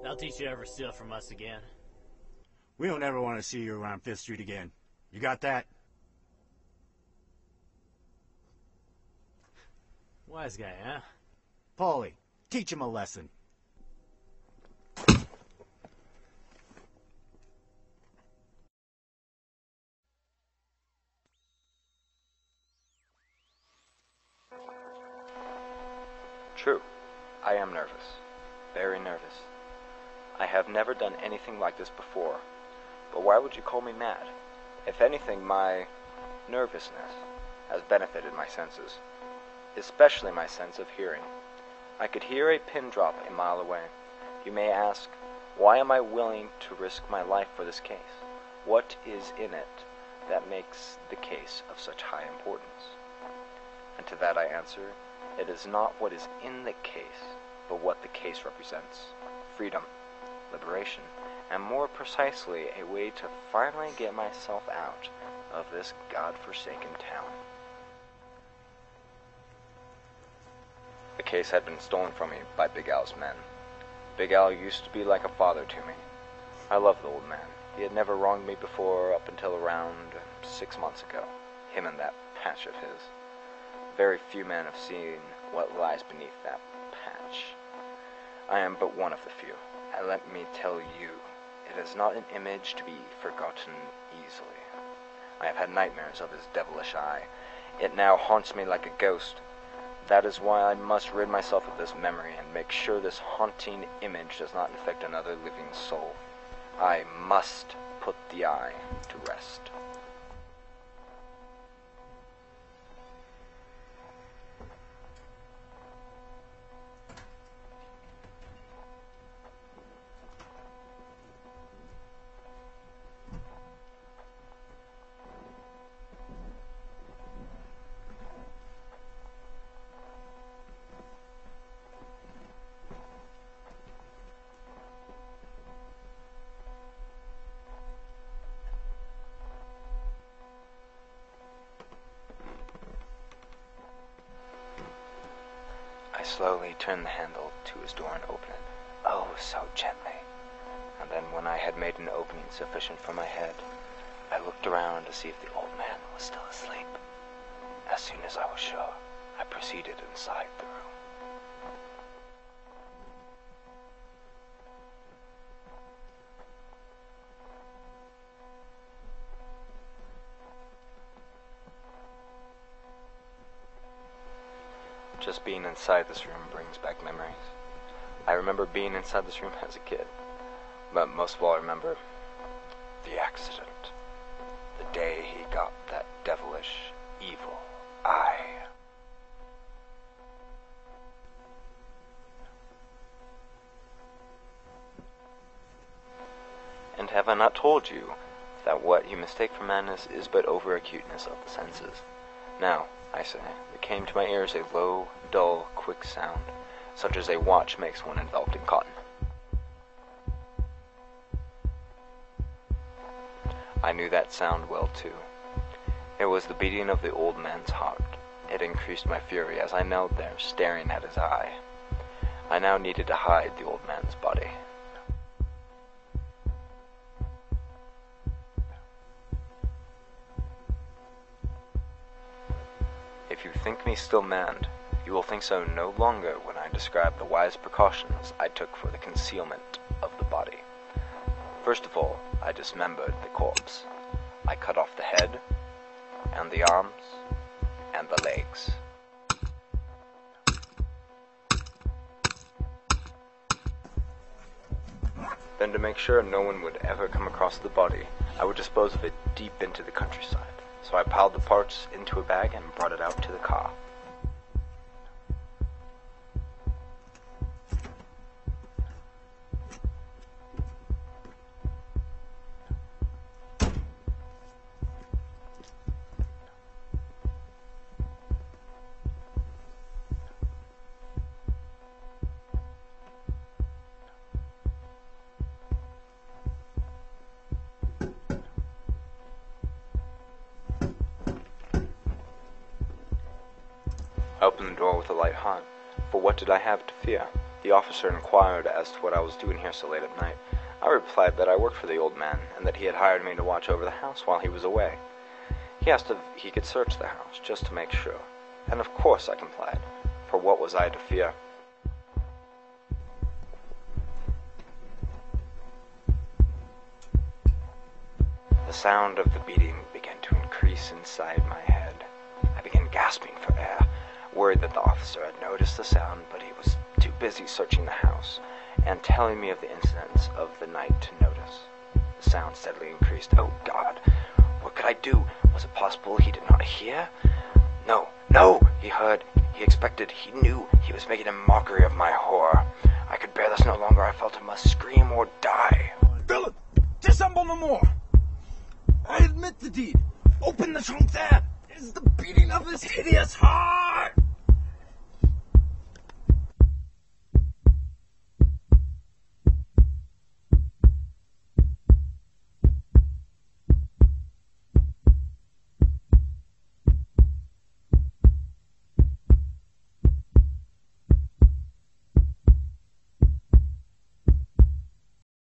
Don't think you ever steal from us again. We don't ever want to see you around 5th Street again. You got that? Wise guy, huh? Paulie, teach him a lesson. True, I am nervous. Very nervous. I have never done anything like this before. But why would you call me mad? If anything, my nervousness has benefited my senses, especially my sense of hearing. I could hear a pin drop a mile away. You may ask, why am I willing to risk my life for this case? What is in it that makes the case of such high importance? And to that I answer, it is not what is in the case, but what the case represents. Freedom, liberation, and more precisely, a way to finally get myself out of this godforsaken town. The case had been stolen from me by Big Al's men. Big Al used to be like a father to me. I loved the old man. He had never wronged me before up until around 6 months ago. Him and that patch of his. Very few men have seen what lies beneath that patch. I am but one of the few, and let me tell you, it is not an image to be forgotten easily. I have had nightmares of his devilish eye. It now haunts me like a ghost. That is why I must rid myself of this memory and make sure this haunting image does not infect another living soul. I must put the eye to rest. I slowly turned the handle to his door and opened it, oh so gently. And then when I had made an opening sufficient for my head, I looked around to see if the old man was still asleep. As soon as I was sure, I proceeded inside the room. Just being inside this room brings back memories. I remember being inside this room as a kid, but most of all I remember the accident. The day he got that devilish, evil eye. And have I not told you that what you mistake for madness is but over-acuteness of the senses? Now, I say, there came to my ears a low, dull, quick sound, such as a watch makes when enveloped in cotton. I knew that sound well, too. It was the beating of the old man's heart. It increased my fury as I knelt there, staring at his eye. I now needed to hide the old man's body. If you think me still mad, you will think so no longer when I describe the wise precautions I took for the concealment of the body. First of all, I dismembered the corpse. I cut off the head, and the arms, and the legs. Then, to make sure no one would ever come across the body, I would dispose of it deep into the countryside. So I piled the parts into a bag and brought it out to the car. I opened the door with a light heart, for what did I have to fear? The officer inquired as to what I was doing here so late at night. I replied that I worked for the old man, and that he had hired me to watch over the house while he was away. He asked if he could search the house, just to make sure. And of course I complied, for what was I to fear? The sound of the beating began to increase inside my head. I began gasping for air, worried that the officer had noticed the sound, but he was too busy searching the house and telling me of the incidents of the night to notice. The sound steadily increased. Oh, God! What could I do? Was it possible he did not hear? No! He heard. He expected. He knew. He was making a mockery of my horror. I could bear this no longer. I felt I must scream or die. Philip! Dissemble no more! I admit the deed. Open the trunk there! It is the beating of his hideous heart!